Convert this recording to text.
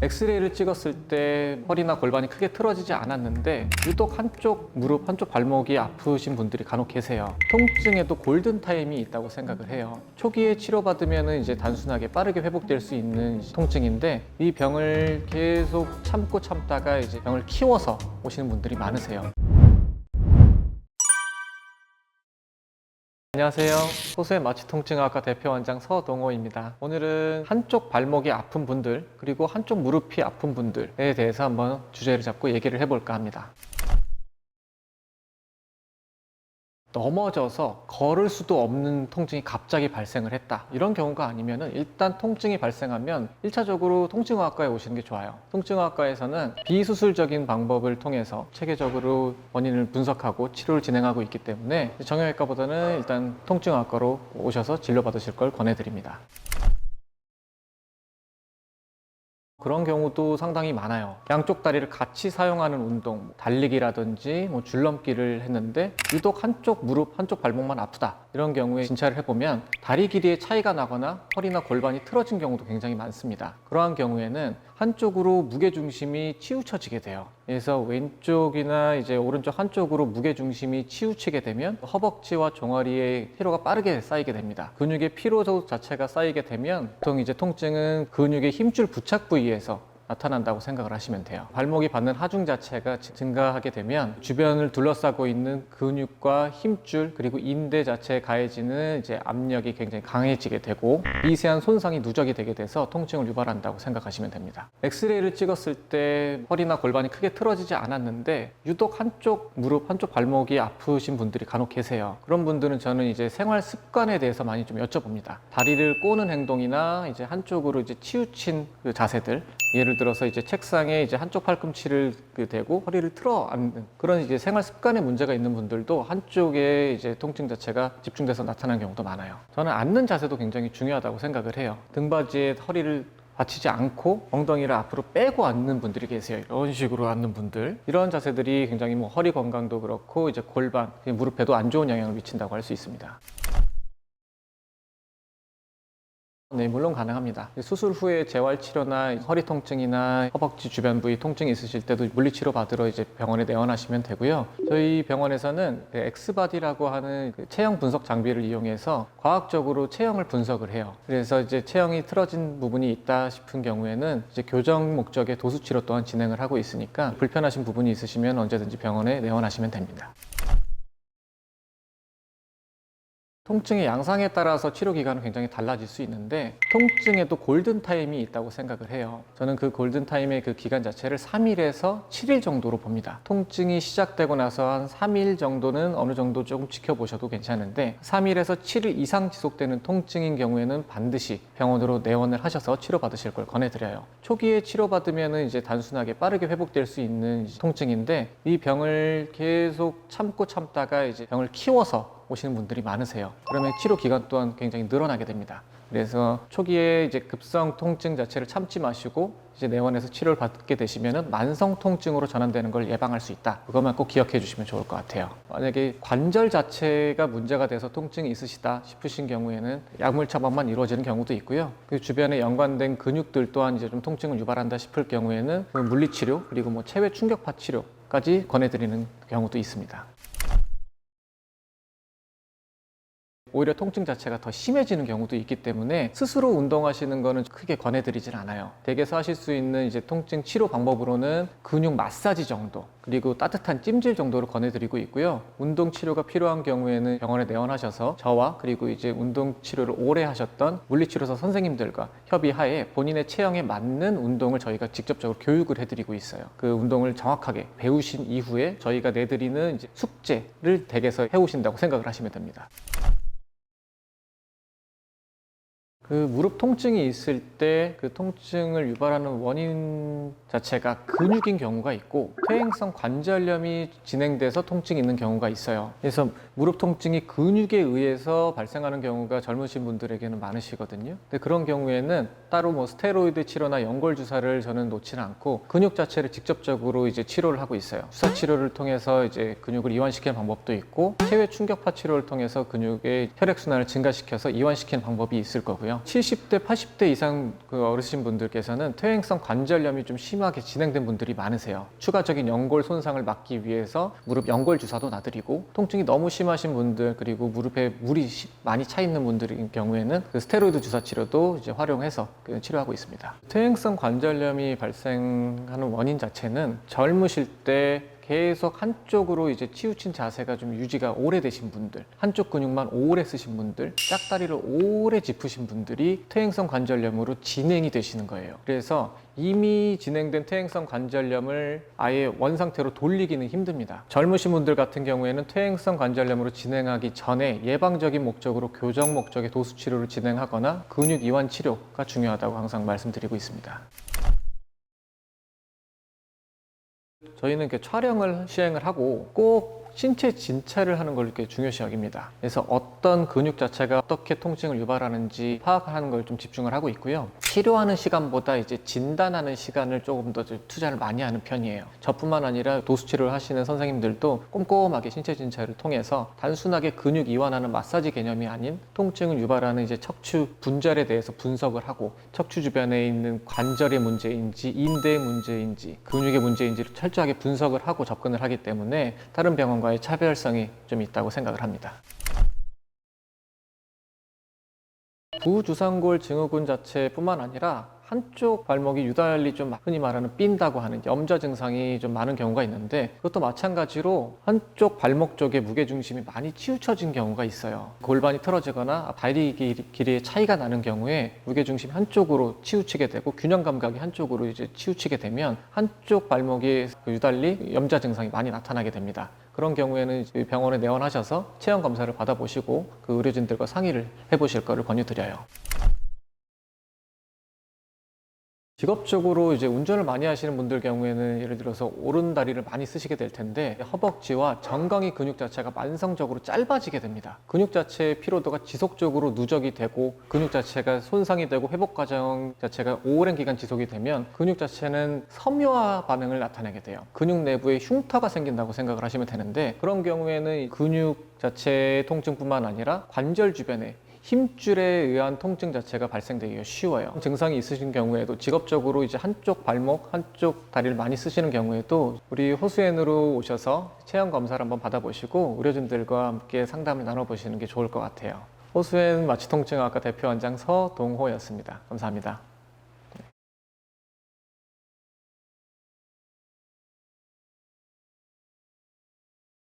엑스레이를 찍었을 때 허리나 골반이 크게 틀어지지 않았는데 유독 한쪽 무릎, 한쪽 발목이 아프신 분들이 간혹 계세요. 통증에도 골든타임이 있다고 생각을 해요. 초기에 치료받으면 이제 단순하게 빠르게 회복될 수 있는 통증인데 이 병을 계속 참고 참다가 이제 병을 키워서 오시는 분들이 많으세요. 안녕하세요. 호수의 마취통증학과 대표원장 서동호입니다. 오늘은 한쪽 발목이 아픈 분들 그리고 한쪽 무릎이 아픈 분들에 대해서 한번 주제를 잡고 얘기를 해볼까 합니다. 넘어져서 걸을 수도 없는 통증이 갑자기 발생을 했다, 이런 경우가 아니면은 일단 통증이 발생하면 1차적으로 통증의학과에 오시는 게 좋아요. 통증의학과에서는 비수술적인 방법을 통해서 체계적으로 원인을 분석하고 치료를 진행하고 있기 때문에 정형외과보다는 일단 통증의학과로 오셔서 진료받으실 걸 권해드립니다. 그런 경우도 상당히 많아요. 양쪽 다리를 같이 사용하는 운동, 달리기라든지 줄넘기를 했는데 유독 한쪽 무릎, 한쪽 발목만 아프다, 이런 경우에 진찰을 해보면 다리 길이의 차이가 나거나 허리나 골반이 틀어진 경우도 굉장히 많습니다. 그러한 경우에는 한쪽으로 무게중심이 치우쳐지게 돼요. 그래서 왼쪽이나 이제 오른쪽 한쪽으로 무게중심이 치우치게 되면 허벅지와 종아리에 피로가 빠르게 쌓이게 됩니다. 근육의 피로 자체가 쌓이게 되면 보통 이제 통증은 근육의 힘줄 부착 부위에서 나타난다고 생각을 하시면 돼요. 발목이 받는 하중 자체가 증가하게 되면 주변을 둘러싸고 있는 근육과 힘줄 그리고 인대 자체에 가해지는 이제 압력이 굉장히 강해지게 되고 미세한 손상이 누적이 되게 돼서 통증을 유발한다고 생각하시면 됩니다. 엑스레이를 찍었을 때 허리나 골반이 크게 틀어지지 않았는데 유독 한쪽 무릎, 한쪽 발목이 아프신 분들이 간혹 계세요. 그런 분들은 저는 이제 생활 습관에 대해서 많이 좀 여쭤봅니다. 다리를 꼬는 행동이나 이제 한쪽으로 이제 치우친 그 자세들, 예를 들어서 이제 책상에 이제 한쪽 팔꿈치를 대고 허리를 틀어 앉는 그런 이제 생활 습관에 문제가 있는 분들도 한쪽에 이제 통증 자체가 집중돼서 나타나는 경우도 많아요. 저는 앉는 자세도 굉장히 중요하다고 생각을 해요. 등받이에 허리를 받치지 않고 엉덩이를 앞으로 빼고 앉는 분들이 계세요. 이런 식으로 앉는 분들, 이런 자세들이 굉장히 허리 건강도 그렇고 이제 골반, 무릎에도 안 좋은 영향을 미친다고 할 수 있습니다. 네, 물론 가능합니다. 수술 후에 재활치료나 허리 통증이나 허벅지 주변 부위 통증이 있으실 때도 물리치료 받으러 이제 병원에 내원하시면 되고요. 저희 병원에서는 엑스바디라고 하는 체형 분석 장비를 이용해서 과학적으로 체형을 분석을 해요. 그래서 이제 체형이 틀어진 부분이 있다 싶은 경우에는 이제 교정 목적의 도수치료 또한 진행을 하고 있으니까 불편하신 부분이 있으시면 언제든지 병원에 내원하시면 됩니다. 통증의 양상에 따라서 치료 기간은 굉장히 달라질 수 있는데 통증에도 골든타임이 있다고 생각을 해요. 저는 그 골든타임의 그 기간 자체를 3일에서 7일 정도로 봅니다. 통증이 시작되고 나서 한 3일 정도는 어느 정도 조금 지켜보셔도 괜찮은데 3일에서 7일 이상 지속되는 통증인 경우에는 반드시 병원으로 내원을 하셔서 치료받으실 걸 권해드려요. 초기에 치료받으면 이제 단순하게 빠르게 회복될 수 있는 통증인데 이 병을 계속 참고 참다가 이제 병을 키워서 오시는 분들이 많으세요. 그러면 치료 기간 또한 굉장히 늘어나게 됩니다. 그래서 초기에 이제 급성 통증 자체를 참지 마시고 이제 내원에서 치료를 받게 되시면은 만성 통증으로 전환되는 걸 예방할 수 있다. 그것만 꼭 기억해 주시면 좋을 것 같아요. 만약에 관절 자체가 문제가 돼서 통증이 있으시다 싶으신 경우에는 약물 처방만 이루어지는 경우도 있고요. 그 주변에 연관된 근육들 또한 이제 좀 통증을 유발한다 싶을 경우에는 그 물리치료 그리고 체외 충격파 치료까지 권해드리는 경우도 있습니다. 오히려 통증 자체가 더 심해지는 경우도 있기 때문에 스스로 운동하시는 거는 크게 권해드리진 않아요. 댁에서 하실 수 있는 이제 통증 치료 방법으로는 근육 마사지 정도 그리고 따뜻한 찜질 정도로 권해드리고 있고요. 운동 치료가 필요한 경우에는 병원에 내원하셔서 저와 그리고 이제 운동 치료를 오래 하셨던 물리치료사 선생님들과 협의하에 본인의 체형에 맞는 운동을 저희가 직접적으로 교육을 해드리고 있어요. 그 운동을 정확하게 배우신 이후에 저희가 내드리는 이제 숙제를 댁에서 해오신다고 생각을 하시면 됩니다. 그 무릎 통증이 있을 때 그 통증을 유발하는 원인 자체가 근육인 경우가 있고 퇴행성 관절염이 진행돼서 통증이 있는 경우가 있어요. 그래서 무릎 통증이 근육에 의해서 발생하는 경우가 젊으신 분들에게는 많으시거든요. 근데 그런 경우에는 따로 뭐 스테로이드 치료나 연골 주사를 저는 놓지는 않고 근육 자체를 직접적으로 이제 치료를 하고 있어요. 주사 치료를 통해서 이제 근육을 이완시키는 방법도 있고, 체외 충격파 치료를 통해서 근육의 혈액 순환을 증가시켜서 이완시키는 방법이 있을 거고요. 70대, 80대 이상 그 어르신 분들께서는 퇴행성 관절염이 좀 심하게 진행된 분들이 많으세요. 추가적인 연골 손상을 막기 위해서 무릎 연골 주사도 놔드리고, 통증이 너무 심하신 분들, 그리고 무릎에 물이 많이 차 있는 분들인 경우에는 그 스테로이드 주사 치료도 이제 활용해서 치료하고 있습니다. 퇴행성 관절염이 발생하는 원인 자체는 젊으실 때 계속 한쪽으로 이제 치우친 자세가 좀 유지가 오래되신 분들, 한쪽 근육만 오래 쓰신 분들, 짝다리를 오래 짚으신 분들이 퇴행성 관절염으로 진행이 되시는 거예요. 그래서 이미 진행된 퇴행성 관절염을 아예 원상태로 돌리기는 힘듭니다. 젊으신 분들 같은 경우에는 퇴행성 관절염으로 진행하기 전에 예방적인 목적으로 교정 목적의 도수 치료를 진행하거나 근육 이완 치료가 중요하다고 항상 말씀드리고 있습니다. 저희는 이렇게 촬영을 시행을 하고 꼭 신체 진찰을 하는 걸 이렇게 중요시 여깁니다. 그래서 어떤 근육 자체가 어떻게 통증을 유발하는지 파악하는 걸 좀 집중을 하고 있고요. 치료하는 시간보다 이제 진단하는 시간을 조금 더 투자를 많이 하는 편이에요. 저뿐만 아니라 도수 치료를 하시는 선생님들도 꼼꼼하게 신체 진찰을 통해서 단순하게 근육 이완하는 마사지 개념이 아닌 통증을 유발하는 이제 척추 분절에 대해서 분석을 하고, 척추 주변에 있는 관절의 문제인지 인대의 문제인지 근육의 문제인지를 철저하게 분석을 하고 접근을 하기 때문에 다른 병원과의 차별성이 좀 있다고 생각을 합니다. 부주상골 증후군 자체뿐만 아니라 한쪽 발목이 유달리 좀 흔히 말하는 삔다고 하는 염좌 증상이 좀 많은 경우가 있는데, 그것도 마찬가지로 한쪽 발목 쪽에 무게중심이 많이 치우쳐진 경우가 있어요. 골반이 틀어지거나 다리 길이의 차이가 나는 경우에 무게중심이 한쪽으로 치우치게 되고 균형 감각이 한쪽으로 이제 치우치게 되면 한쪽 발목이 유달리 염좌 증상이 많이 나타나게 됩니다. 그런 경우에는 병원에 내원하셔서 체형 검사를 받아보시고 그 의료진들과 상의를 해보실 것을 권유드려요. 직업적으로 이제 운전을 많이 하시는 분들 경우에는 예를 들어서 오른다리를 많이 쓰시게 될 텐데, 허벅지와 정강이 근육 자체가 만성적으로 짧아지게 됩니다. 근육 자체의 피로도가 지속적으로 누적이 되고 근육 자체가 손상이 되고 회복 과정 자체가 오랜 기간 지속이 되면 근육 자체는 섬유화 반응을 나타내게 돼요. 근육 내부에 흉터가 생긴다고 생각을 하시면 되는데, 그런 경우에는 근육 자체의 통증뿐만 아니라 관절 주변에 힘줄에 의한 통증 자체가 발생되기가 쉬워요. 증상이 있으신 경우에도 직업적으로 이제 한쪽 발목, 한쪽 다리를 많이 쓰시는 경우에도 우리 호수엔으로 오셔서 체형 검사를 한번 받아보시고 의료진들과 함께 상담을 나눠보시는 게 좋을 것 같아요. 호수엔 마취통증학과 대표 원장 서동호였습니다. 감사합니다.